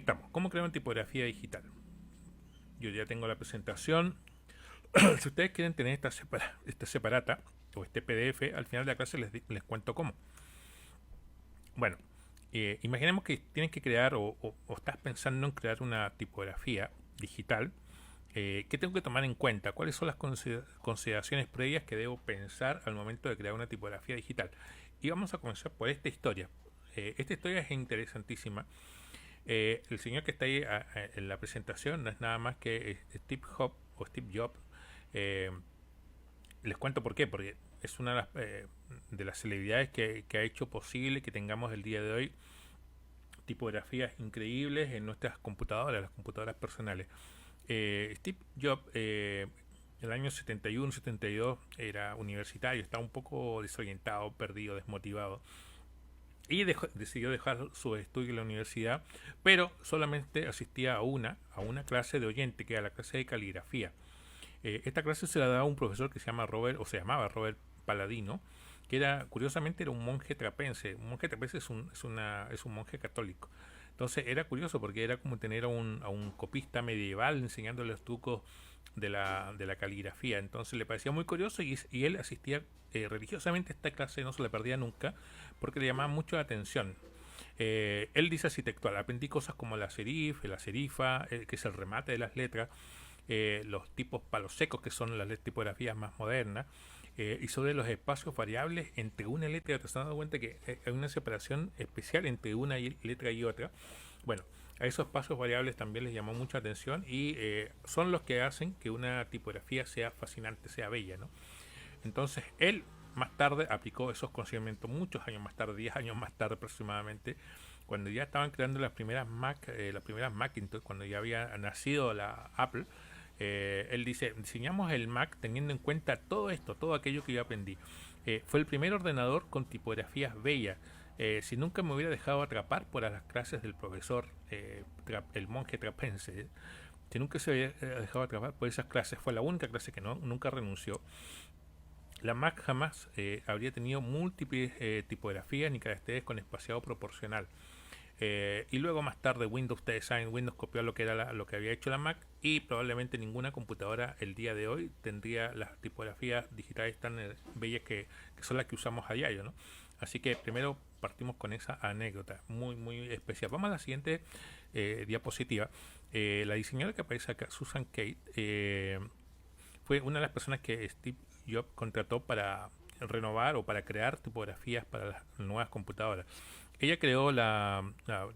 estamos. ¿Cómo crear una tipografía digital? Yo ya tengo la presentación. Si ustedes quieren tener esta separata o este PDF, al final de la clase les cuento cómo. Bueno, imaginemos que tienen que crear o estás pensando en crear una tipografía digital. ¿Qué tengo que tomar en cuenta? ¿Cuáles son las consideraciones previas que debo pensar al momento de crear una tipografía digital? Y vamos a comenzar por esta historia. Esta historia es interesantísima. El señor que está ahí en la presentación no es nada más que Steve Jobs. Eh, Les cuento por qué, porque es una de las celebridades que ha hecho posible que tengamos el día de hoy tipografías increíbles en nuestras computadoras, las computadoras personales. Steve Jobs, el año 71, 72, era universitario, estaba un poco desorientado, perdido, desmotivado. Y decidió dejar su estudio en la universidad, pero solamente asistía a una clase de oyente, que era la clase de caligrafía. Esta clase se la daba un profesor que se llama Robert, o se llamaba Robert Paladino, que curiosamente era un monje trapense. Un monje trapense es un monje católico. Entonces era curioso porque era como tener a un copista medieval enseñándole los trucos de la caligrafía. Entonces le parecía muy curioso y él asistía religiosamente a esta clase, no se la perdía nunca, porque le llamaba mucho la atención. Él dice así textual: aprendí cosas como la serif, la serifa, que es el remate de las letras, los tipos palos secos, que son las tipografías más modernas, y sobre los espacios variables entre una letra y otra. Se han dado cuenta que hay una separación especial entre una letra y otra. Bueno, a esos espacios variables también les llamó mucha atención y son los que hacen que una tipografía sea fascinante, sea bella, ¿no? Entonces él más tarde aplicó esos conocimientos muchos años más tarde, 10 años más tarde aproximadamente, cuando ya estaban creando las primeras Macintosh, cuando ya había nacido la Apple. Él dice: diseñamos el Mac teniendo en cuenta todo esto, todo aquello que yo aprendí. Fue el primer ordenador con tipografías bellas. Si nunca me hubiera dejado atrapar por las clases del profesor, el monje trapense, si nunca se había dejado atrapar por esas clases, fue la única clase que nunca renunció. La Mac jamás habría tenido múltiples tipografías ni caracteres con espaciado proporcional. Y luego más tarde Windows copió lo que era lo que había hecho la Mac, y probablemente ninguna computadora el día de hoy tendría las tipografías digitales tan bellas que son las que usamos a diario, ¿no? Así que primero partimos con esa anécdota muy muy especial. Vamos a la siguiente diapositiva. La diseñadora que aparece acá, Susan Kate, fue una de las personas que Steve Jobs contrató para renovar o para crear tipografías para las nuevas computadoras. Ella creó la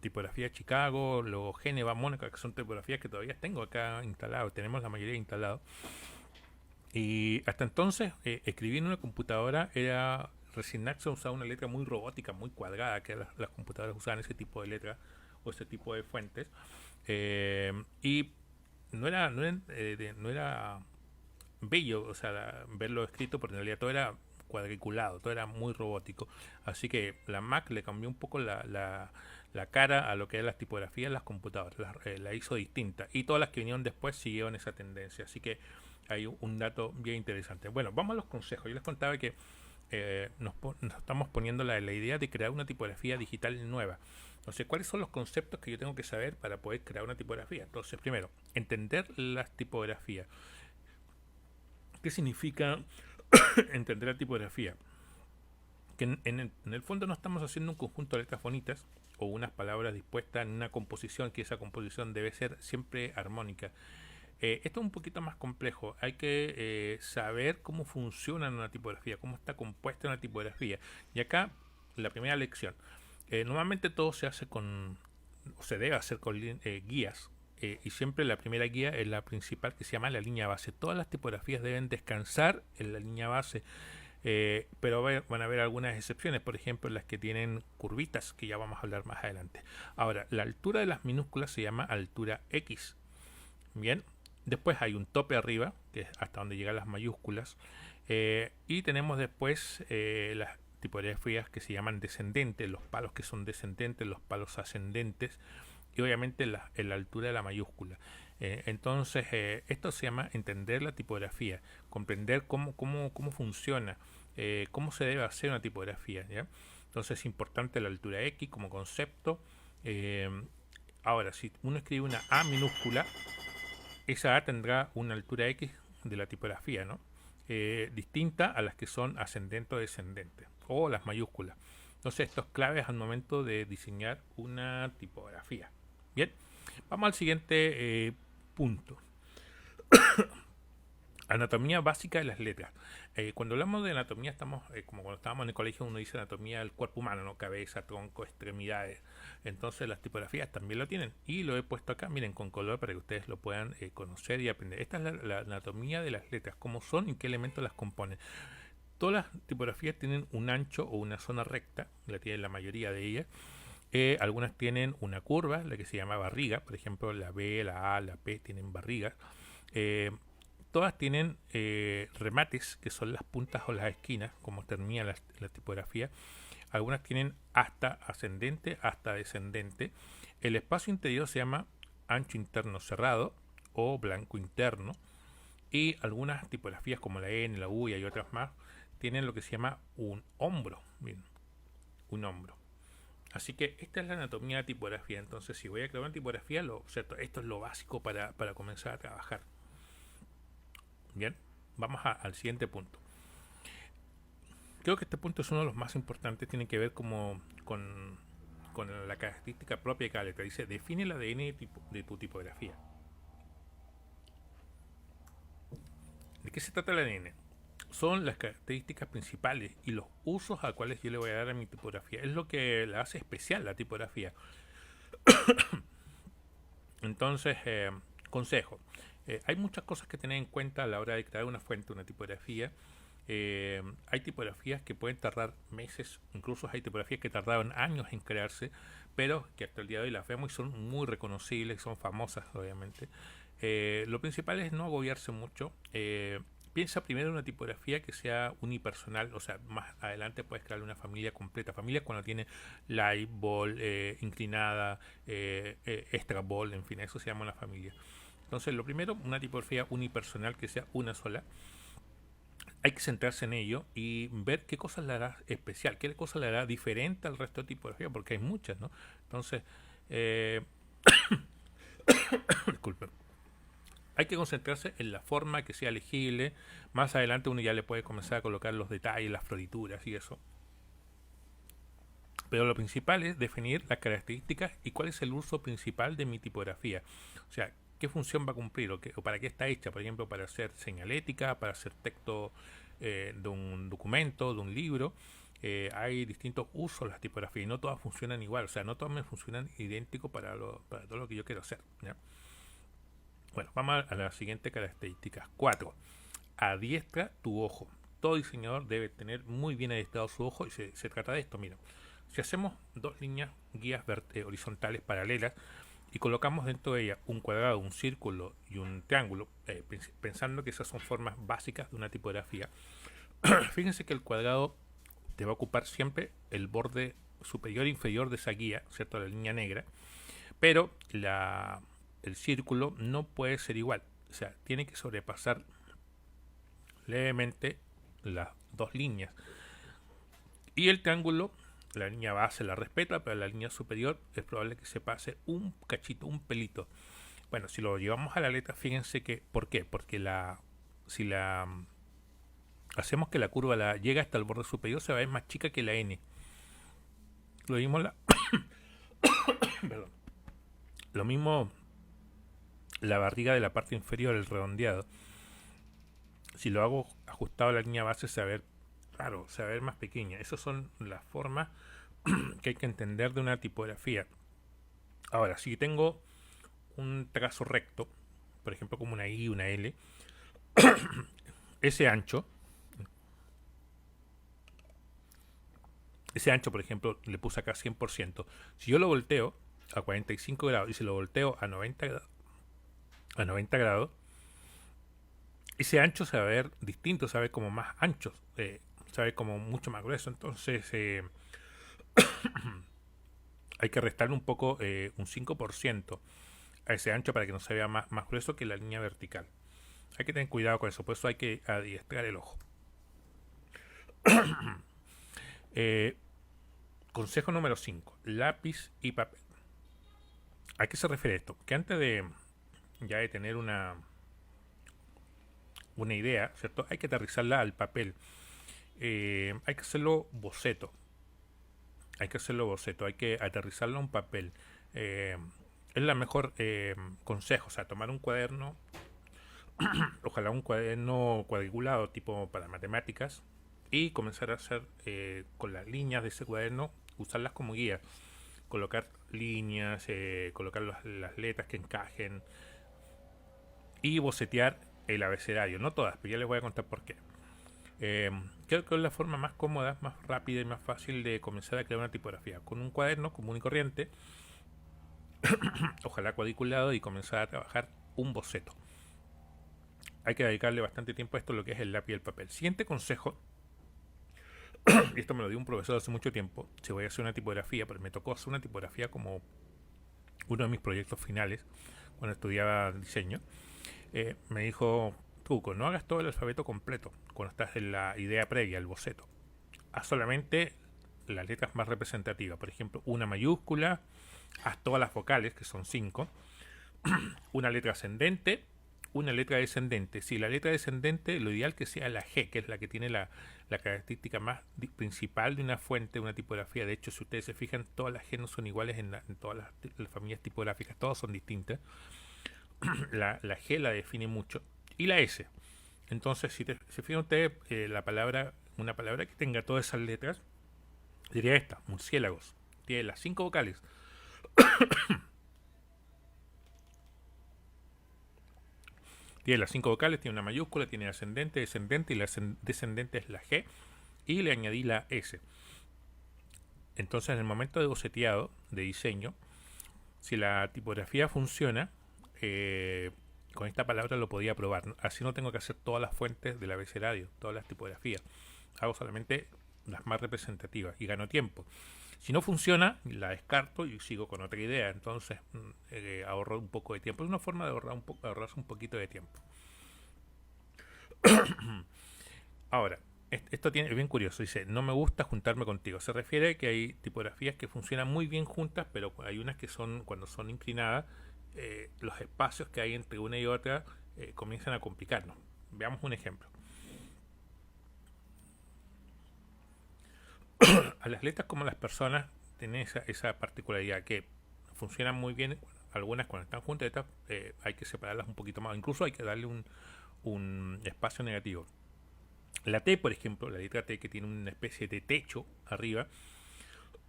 tipografía Chicago, luego Geneva, Mónaco, que son tipografías que todavía tengo acá instaladas, tenemos la mayoría instalados. Y hasta entonces, escribir en una computadora era resignarse a usar una letra muy robótica, muy cuadrada, que las computadoras usaban ese tipo de letra o ese tipo de fuentes. Y no era bello, o sea, verlo escrito, porque en realidad todo era cuadriculado, todo era muy robótico. Así que la Mac le cambió un poco la cara a lo que eran las tipografías en las computadoras, la hizo distinta, y todas las que vinieron después siguieron esa tendencia. Así que hay un dato bien interesante. Bueno, vamos a los consejos. Yo les contaba que nos estamos poniendo la idea de crear una tipografía digital nueva. Entonces, ¿cuáles son los conceptos que yo tengo que saber para poder crear una tipografía? Entonces, primero, entender las tipografías. ¿Qué significa entender la tipografía? Que en el fondo no estamos haciendo un conjunto de letras bonitas o unas palabras dispuestas en una composición, que esa composición debe ser siempre armónica. Esto es un poquito más complejo. Hay que saber cómo funciona una tipografía, cómo está compuesta una tipografía. Y acá, la primera lección. Normalmente todo se hace o se debe hacer con guías. Y siempre la primera guía es la principal, que se llama la línea base. Todas las tipografías deben descansar en la línea base. Pero van a haber algunas excepciones, por ejemplo las que tienen curvitas, que ya vamos a hablar más adelante. Ahora, la altura de las minúsculas se llama altura X. Bien, después hay un tope arriba, que es hasta donde llegan las mayúsculas, y tenemos después las tipografías que se llaman descendentes, los palos que son descendentes, los palos ascendentes, y obviamente la altura de la mayúscula. Entonces, esto se llama entender la tipografía, comprender cómo funciona, cómo se debe hacer una tipografía, ¿ya? Entonces es importante la altura X como concepto. Ahora, si uno escribe una A minúscula, esa A tendrá una altura X de la tipografía, ¿no? Distinta a las que son ascendente o descendente, o las mayúsculas. Entonces, esto es clave al momento de diseñar una tipografía. Bien, vamos al siguiente punto. Anatomía básica de las letras. Cuando hablamos de anatomía, estamos como cuando estábamos en el colegio, uno dice anatomía del cuerpo humano, ¿no? Cabeza, tronco, extremidades. Entonces las tipografías también lo tienen. Y lo he puesto acá, miren, con color para que ustedes lo puedan conocer y aprender. Esta es la anatomía de las letras, cómo son y qué elementos las componen. Todas las tipografías tienen un ancho o una zona recta, la tienen la mayoría de ellas. Algunas tienen una curva, la que se llama barriga, por ejemplo la B, la A, la P tienen barrigas. Todas tienen remates, que son las puntas o las esquinas, como termina la tipografía. Algunas tienen hasta ascendente, hasta descendente. El espacio interior se llama ancho interno cerrado o blanco interno. Y algunas tipografías como la N, la U y hay otras más, tienen lo que se llama un hombro. Bien, un hombro. Así que esta es la anatomía de la tipografía. Entonces, si voy a crear una tipografía, esto es lo básico para comenzar a trabajar. Bien, vamos al siguiente punto. Creo que este punto es uno de los más importantes. Tiene que ver con la característica propia de cada letra. Dice, define el ADN de tu tipografía. ¿De qué se trata el ADN? Son las características principales y los usos a cuales yo le voy a dar a mi tipografía. Es lo que la hace especial la tipografía. Entonces, consejo. Hay muchas cosas que tener en cuenta a la hora de crear una fuente, una tipografía. Hay tipografías que pueden tardar meses, incluso hay tipografías que tardaron años en crearse, pero que hasta el día de hoy las vemos y son muy reconocibles, son famosas obviamente. Lo principal es no agobiarse mucho. Piensa primero en una tipografía que sea unipersonal, o sea, más adelante puedes crear una familia completa. Familia cuando tiene light, ball, inclinada, extra ball, en fin, eso se llama una familia. Entonces, lo primero, una tipografía unipersonal que sea una sola. Hay que centrarse en ello y ver qué cosas le hará especial, qué cosas le hará diferente al resto de tipografía, porque hay muchas, ¿no? Entonces, disculpen. Hay que concentrarse en la forma que sea legible. Más adelante uno ya le puede comenzar a colocar los detalles, las florituras y eso. Pero lo principal es definir las características y cuál es el uso principal de mi tipografía. O sea, qué función va a cumplir o para qué está hecha. Por ejemplo, para hacer señalética, para hacer texto de un documento, de un libro. Hay distintos usos de las tipografías y no todas funcionan igual. O sea, no todas me funcionan idéntico para todo lo que yo quiero hacer, ¿ya? Bueno, vamos a la siguiente característica. 4. Adiestra tu ojo. Todo diseñador debe tener muy bien adiestrado su ojo y se trata de esto. Mira, si hacemos dos líneas guías horizontales paralelas y colocamos dentro de ellas un cuadrado, un círculo y un triángulo, pensando que esas son formas básicas de una tipografía, fíjense que el cuadrado te va a ocupar siempre el borde superior e inferior de esa guía, ¿cierto? La línea negra, pero el círculo no puede ser igual, o sea, tiene que sobrepasar levemente las dos líneas. Y el triángulo, la línea base la respeta, pero la línea superior es probable que se pase un cachito, un pelito. Bueno, si lo llevamos a la letra, fíjense que, ¿por qué? Porque si hacemos que la curva llegue hasta el borde superior, se va a ver más chica que la N. Lo mismo perdón. Lo mismo la barriga de la parte inferior, el redondeado. Si lo hago ajustado a la línea base, se va a ver raro, se va a ver más pequeña. Esas son las formas que hay que entender de una tipografía. Ahora, si tengo un trazo recto, por ejemplo como una I, una L, ese ancho, por ejemplo, le puse acá 100%. Si yo lo volteo a 45 grados y si lo volteo a 90 grados, ese ancho se va a ver distinto, se va a ver como más ancho, se va a ver como mucho más grueso. Entonces hay que restarle un poco, un 5% a ese ancho para que no se vea más grueso que la línea vertical. Hay que tener cuidado con eso, por eso hay que adiestrar el ojo. Consejo número 5. Lápiz y papel. ¿A qué se refiere esto? Que antes de ya de tener una idea, ¿cierto? Hay que aterrizarla al papel. Hay que hacerlo boceto. Hay que hacerlo boceto. Hay que aterrizarlo a un papel. Eh, es la mejor consejo. O sea, tomar un cuaderno, ojalá un cuaderno cuadriculado tipo para matemáticas, y comenzar a hacer con las líneas de ese cuaderno, usarlas como guía. Colocar líneas, colocar las letras que encajen y bocetear el abecedario. No todas, pero ya les voy a contar por qué. Eh, Creo que es la forma más cómoda, más rápida y más fácil de comenzar a crear una tipografía. Con un cuaderno común y corriente, ojalá cuadriculado, y comenzar a trabajar un boceto. Hay que dedicarle bastante tiempo a esto, lo que es el lápiz y el papel. Siguiente consejo, y esto me lo dio un profesor hace mucho tiempo, si voy a hacer una tipografía, pero me tocó hacer una tipografía como uno de mis proyectos finales cuando estudiaba diseño. Me dijo: truco, no hagas todo el alfabeto completo cuando estás en la idea previa, el boceto. Haz solamente las letras más representativas, por ejemplo, una mayúscula, haz todas las vocales, que son 5, una letra ascendente, una letra descendente. Si la letra descendente, lo ideal que sea la G, que es la que tiene la característica más principal de una fuente, de una tipografía. De hecho, si ustedes se fijan, todas las G no son iguales en todas las familias tipográficas, todas son distintas. La G la define mucho. Y la S. Entonces, si se fijan ustedes, una palabra que tenga todas esas letras, diría esta: murciélagos. Tiene las 5 vocales. Tiene las 5 vocales, tiene una mayúscula, tiene ascendente, descendente, y la descendente es la G, y le añadí la S. Entonces, en el momento de boceteado, de diseño, si la tipografía funciona, con esta palabra lo podía probar. Así no tengo que hacer todas las fuentes del abecedario, todas las tipografías. Hago solamente las más representativas y gano tiempo. Si no funciona, la descarto y sigo con otra idea. Entonces ahorro un poco de tiempo. Es una forma de ahorrarse un poquito de tiempo. Ahora, esto es bien curioso. Dice: no me gusta juntarme contigo. Se refiere a que hay tipografías que funcionan muy bien juntas, pero hay unas que son, cuando son inclinadas, los espacios que hay entre una y otra comienzan a complicarnos. Veamos un ejemplo. A las letras como a las personas tienen esa particularidad que funcionan muy bien. Algunas cuando están juntas, estas hay que separarlas un poquito más. Incluso hay que darle un espacio negativo. La T, por ejemplo, la letra T, que tiene una especie de techo arriba,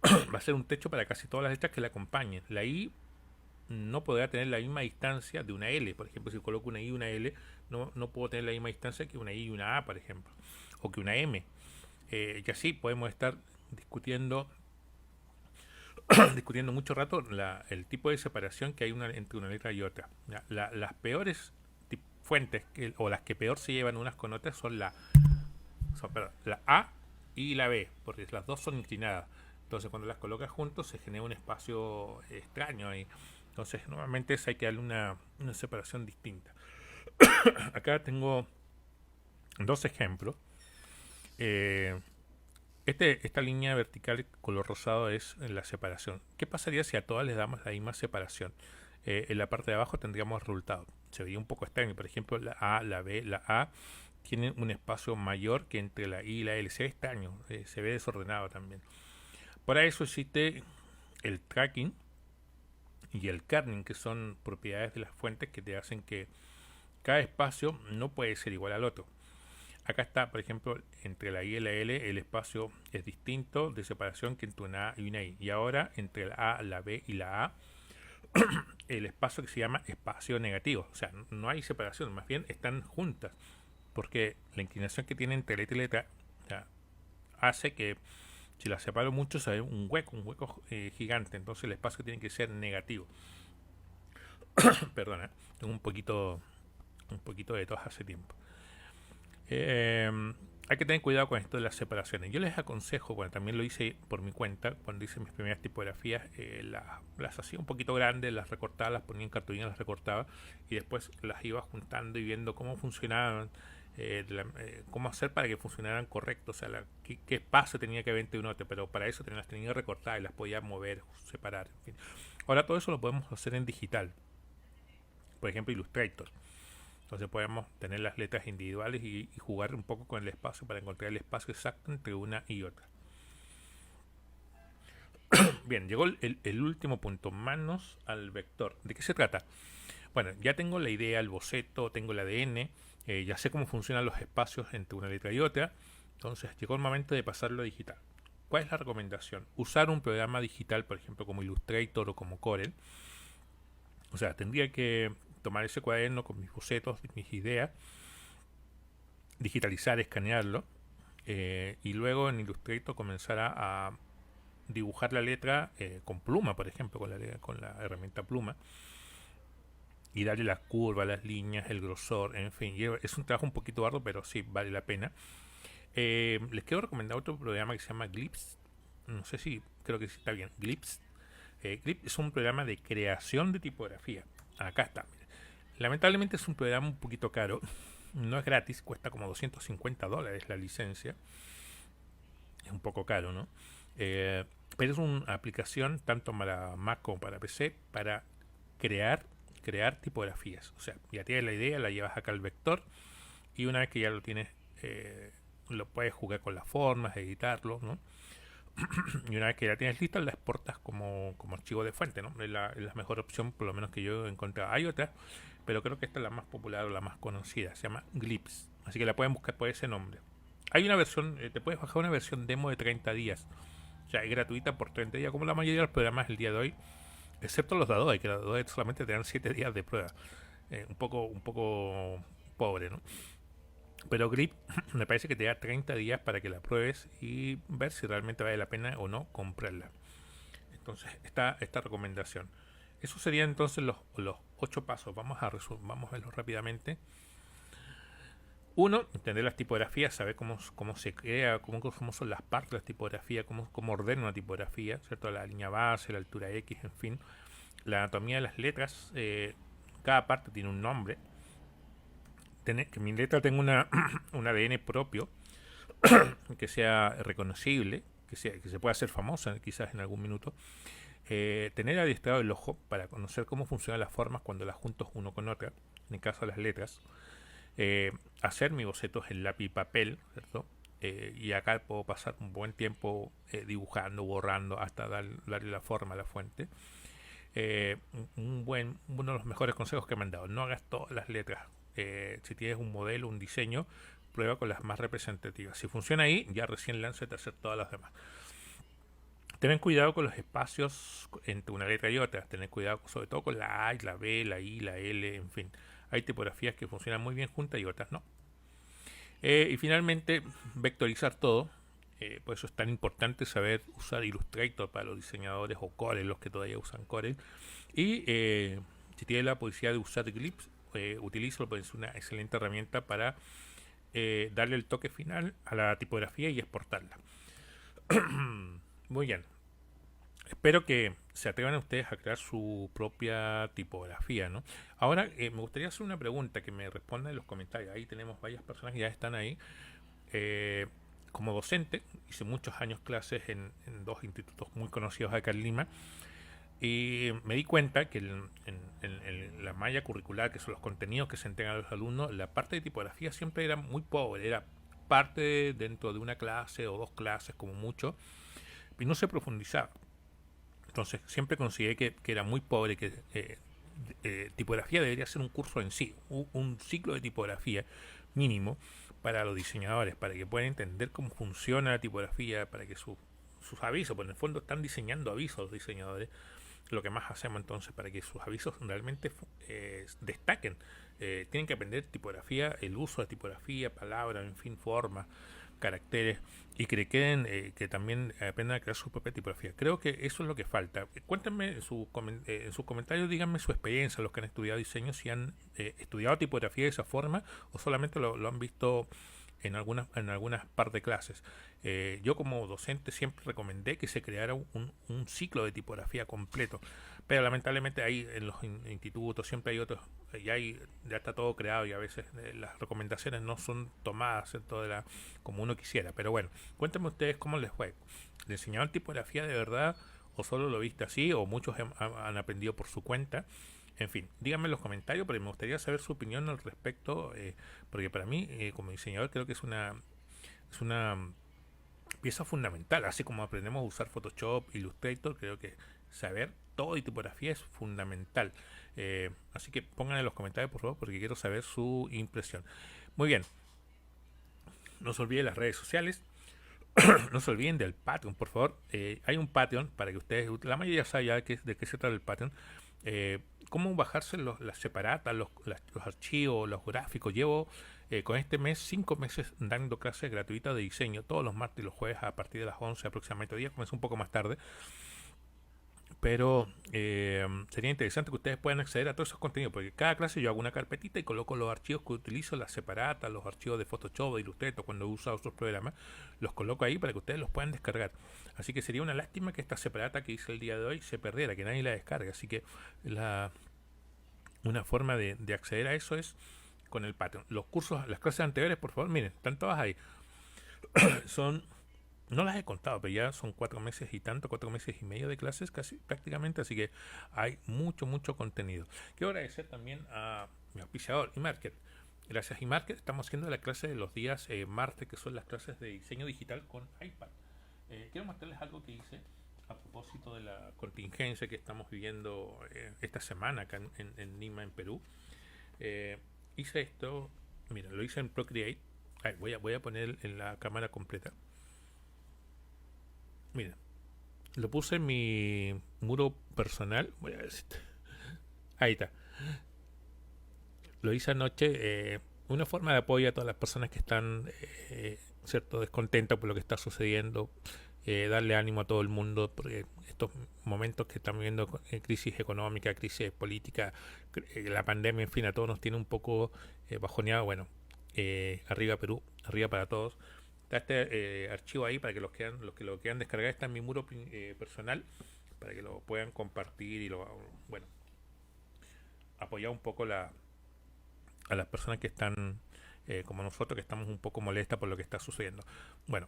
va a ser un techo para casi todas las letras que la acompañen. La I no podrá tener la misma distancia de una L. Por ejemplo, si coloco una I y una L, no puedo tener la misma distancia que una I y una A, por ejemplo, o que una M. Y así podemos estar discutiendo discutiendo mucho rato el tipo de separación que hay entre una letra y otra. Las peores fuentes o las que peor se llevan unas con otras son la A y la B, porque las dos son inclinadas. Entonces, cuando las colocas juntos se genera un espacio extraño ahí. Entonces, normalmente hay que darle una separación distinta. Acá tengo dos ejemplos. Esta línea vertical color rosado es la separación. ¿Qué pasaría si a todas les damos la misma separación? En la parte de abajo tendríamos resultado. Se vería un poco extraño. Por ejemplo, la A, la B, la A tienen un espacio mayor que entre la I y la L. Se ve extraño, se ve desordenado también. Para eso existe el tracking y el kerning, que son propiedades de las fuentes que te hacen que cada espacio no puede ser igual al otro. Acá está, por ejemplo, entre la I y la L el espacio es distinto de separación que entre una A y una I. Y ahora entre la A, la B y la A, el espacio que se llama espacio negativo. O sea, no hay separación, más bien están juntas. Porque la inclinación que tiene entre letra y letra, o sea, hace que si la separo mucho se ve un hueco gigante. Entonces el espacio tiene que ser negativo. Perdona, tengo un poquito de tos hace tiempo. Hay que tener cuidado con esto de las separaciones. Yo les aconsejo, bueno, también lo hice por mi cuenta, cuando hice mis primeras tipografías, las hacía un poquito grandes, las recortaba, las ponía en cartulina, las recortaba y después las iba juntando y viendo cómo funcionaban. cómo hacer para que funcionaran correcto, o sea, qué espacio tenía que haber entre un otro, pero para eso las tenía recortadas y las podía mover, separar, en fin. Ahora todo eso lo podemos hacer en digital, por ejemplo Illustrator. Entonces podemos tener las letras individuales y jugar un poco con el espacio para encontrar el espacio exacto entre una y otra. Bien, llegó el último punto, manos al vector. ¿De qué se trata? Bueno, ya tengo la idea, el boceto, tengo el ADN, ya sé cómo funcionan los espacios entre una letra y otra. Entonces llegó el momento de pasarlo a digital. ¿Cuál es la recomendación? Usar un programa digital, por ejemplo, como Illustrator o como Corel. O sea, tendría que tomar ese cuaderno con mis bocetos, mis ideas, digitalizar, escanearlo, y luego en Illustrator comenzar a dibujar la letra con pluma, por ejemplo, con la herramienta pluma, y darle las curvas, las líneas, el grosor, en fin. Es un trabajo un poquito arduo, pero sí vale la pena. Les quiero recomendar otro programa que se llama Glips. No sé si, creo que sí está bien. Glips. Glips es un programa de creación de tipografía. Acá está. Lamentablemente es un programa un poquito caro. No es gratis, cuesta como $250 la licencia. Es un poco caro, ¿no? Pero es una aplicación tanto para Mac como para PC para crear tipografías. O sea, ya tienes la idea, la llevas acá al vector y una vez que ya lo tienes, lo puedes jugar con las formas, editarlo, ¿no? Y una vez que ya tienes listo, la exportas como archivo de fuente, ¿no? Es la mejor opción, por lo menos que yo he encontrado. Hay otras, pero creo que esta es la más popular o la más conocida. Se llama Glips. Así que la pueden buscar por ese nombre. Hay una versión, te puedes bajar una versión demo de 30 días. O sea, es gratuita por 30 días, como la mayoría de los programas el día de hoy. Excepto los de Adobe, que los de Adobe solamente te dan 7 días de prueba. Un poco pobre, ¿no? Pero Grip me parece que te da 30 días para que la pruebes y ver si realmente vale la pena o no comprarla. Entonces, esta recomendación. Eso serían entonces los 8 pasos. Vamos a verlos rápidamente. Uno, entender las tipografías, saber cómo se crea, cómo son las partes de la tipografía, cómo ordena una tipografía, ¿cierto? La línea base, la altura X, en fin. La anatomía de las letras, cada parte tiene un nombre. Que mi letra tenga un ADN propio, que sea reconocible, que se pueda hacer famosa quizás en algún minuto. Tener adiestrado el ojo para conocer cómo funcionan las formas cuando las junto uno con otra, en el caso de las letras. Hacer mis bocetos en lápiz y papel, ¿cierto? Y acá puedo pasar un buen tiempo dibujando, borrando, hasta darle la forma a la fuente. Uno de los mejores consejos que me han dado: no hagas todas las letras. Si tienes un modelo, un diseño, prueba con las más representativas. Si funciona ahí, ya recién lánzate a hacer todas las demás. Ten cuidado con los espacios entre una letra y otra. Ten cuidado sobre todo con la A y la B, la I, la L, en fin. Hay tipografías que funcionan muy bien juntas y otras no. Y finalmente, vectorizar todo. Por eso es tan importante saber usar Illustrator para los diseñadores, o Corel, los que todavía usan Corel. Y si tienes la posibilidad de usar Glips, utilízalo, porque es una excelente herramienta para darle el toque final a la tipografía y exportarla. Muy bien. Espero que se atrevan a ustedes a crear su propia tipografía, ¿no? Ahora, me gustaría hacer una pregunta que me respondan en los comentarios. Ahí tenemos varias personas que ya están ahí. Como docente, hice muchos años clases en dos institutos muy conocidos acá en Lima. Y me di cuenta que en la malla curricular, que son los contenidos que se entregan a los alumnos, la parte de tipografía siempre era muy pobre. Era parte dentro de una clase o dos clases como mucho, y no se profundizaba. Entonces siempre consideré que era muy pobre, que tipografía debería ser un curso en sí, un ciclo de tipografía mínimo para los diseñadores, para que puedan entender cómo funciona la tipografía, para que sus avisos, pues en el fondo están diseñando avisos los diseñadores, lo que más hacemos entonces para que sus avisos realmente destaquen. Tienen que aprender tipografía, el uso de tipografía, palabras, en fin, formas, caracteres, y que queden, que también aprendan a crear su propia tipografía. Creo que eso es lo que falta. Cuéntenme en sus comentarios, díganme su experiencia, los que han estudiado diseño, si han estudiado tipografía de esa forma o solamente lo han visto en algunas par de clases. Yo como docente siempre recomendé que se creara un ciclo de tipografía completo, pero lamentablemente ahí en los institutos siempre hay otros, ya está todo creado y a veces las recomendaciones no son tomadas en como uno quisiera. Pero bueno, cuéntenme ustedes cómo les fue. ¿Le enseñaban tipografía de verdad o solo lo viste así o muchos han aprendido por su cuenta? En fin, díganme en los comentarios, porque me gustaría saber su opinión al respecto, porque para mí, como diseñador, creo que es una pieza fundamental. Así como aprendemos a usar Photoshop, Illustrator, creo que saber todo de tipografía es fundamental. Así que pongan en los comentarios, por favor, porque quiero saber su impresión. Muy bien, no se olviden las redes sociales. No se olviden del Patreon, por favor. Hay un Patreon para que ustedes, la mayoría sabe ya de qué se trata el Patreon. Cómo bajarse las separatas, los archivos, los gráficos. Llevo con este mes 5 meses dando clases gratuitas de diseño todos los martes y los jueves a partir de las 11 aproximadamente. Hoy día comencé un poco más tarde, pero sería interesante que ustedes puedan acceder a todos esos contenidos, porque cada clase yo hago una carpetita y coloco los archivos que utilizo, las separatas, los archivos de Photoshop, de Illustrator, cuando uso otros programas, los coloco ahí para que ustedes los puedan descargar. Así que sería una lástima que esta separata que hice el día de hoy se perdiera, que nadie la descargue. Así que una forma de acceder a eso es con el Patreon. Los cursos, las clases anteriores, por favor, miren, están todas ahí. Son... No las he contado, pero ya son 4 meses y tanto, 4 meses y medio de clases casi prácticamente, así que hay mucho contenido. Quiero agradecer también a mi auspiciador, eMarket. Gracias a eMarket estamos haciendo la clase de los días martes, que son las clases de diseño digital con iPad. Quiero mostrarles algo que hice a propósito de la contingencia que estamos viviendo esta semana acá en Lima, en Perú. Hice esto, miren, lo hice en Procreate. Voy a poner en la cámara completa. Mira, lo puse en mi muro personal. Voy a ver si ahí está. Lo hice anoche. Una forma de apoyo a todas las personas que están cierto descontentas por lo que está sucediendo. Darle ánimo a todo el mundo, porque estos momentos que estamos viviendo, crisis económica, crisis política, la pandemia, en fin, a todos nos tiene un poco bajoneado. Bueno, arriba Perú, arriba para todos. Está este archivo ahí para que los que lo quieran descargar. Está en mi muro personal para que lo puedan compartir y apoyar un poco a las personas que están como nosotros, que estamos un poco molestas por lo que está sucediendo. Bueno,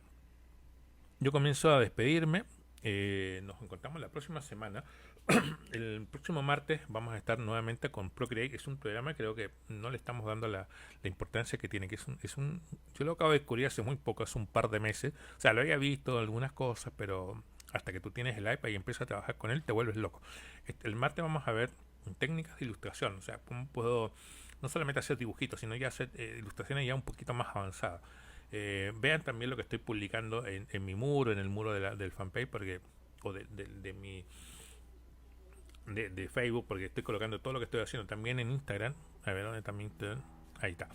yo comienzo a despedirme. Nos encontramos la próxima semana. El próximo martes vamos a estar nuevamente con Procreate. Es un programa que creo que no le estamos dando la importancia que tiene, que yo lo acabo de descubrir hace muy poco, hace un par de meses. O sea, lo había visto algunas cosas, pero hasta que tú tienes el iPad y empiezas a trabajar con él, te vuelves loco. El martes vamos a ver técnicas de ilustración. O sea, cómo puedo no solamente hacer dibujitos, sino ya hacer ilustraciones ya un poquito más avanzadas. Vean también lo que estoy publicando en mi muro, en el muro del fanpage, porque o de mi de Facebook, porque estoy colocando todo lo que estoy haciendo también en Instagram. A ver dónde también ahí está.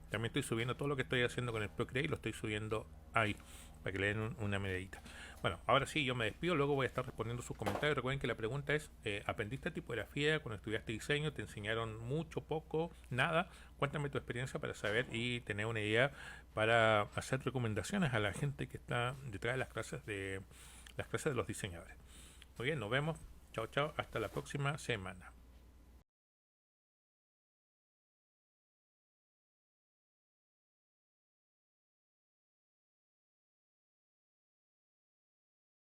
También estoy subiendo todo lo que estoy haciendo con el Procreate, lo estoy subiendo ahí para que le den una medallita. Bueno, ahora sí, yo me despido, luego voy a estar respondiendo sus comentarios. Recuerden que la pregunta es, ¿aprendiste tipografía cuando estudiaste diseño? ¿Te enseñaron mucho, poco, nada? Cuéntame tu experiencia para saber y tener una idea para hacer recomendaciones a la gente que está detrás de las clases de los diseñadores. Muy bien, nos vemos. Chao, chao. Hasta la próxima semana.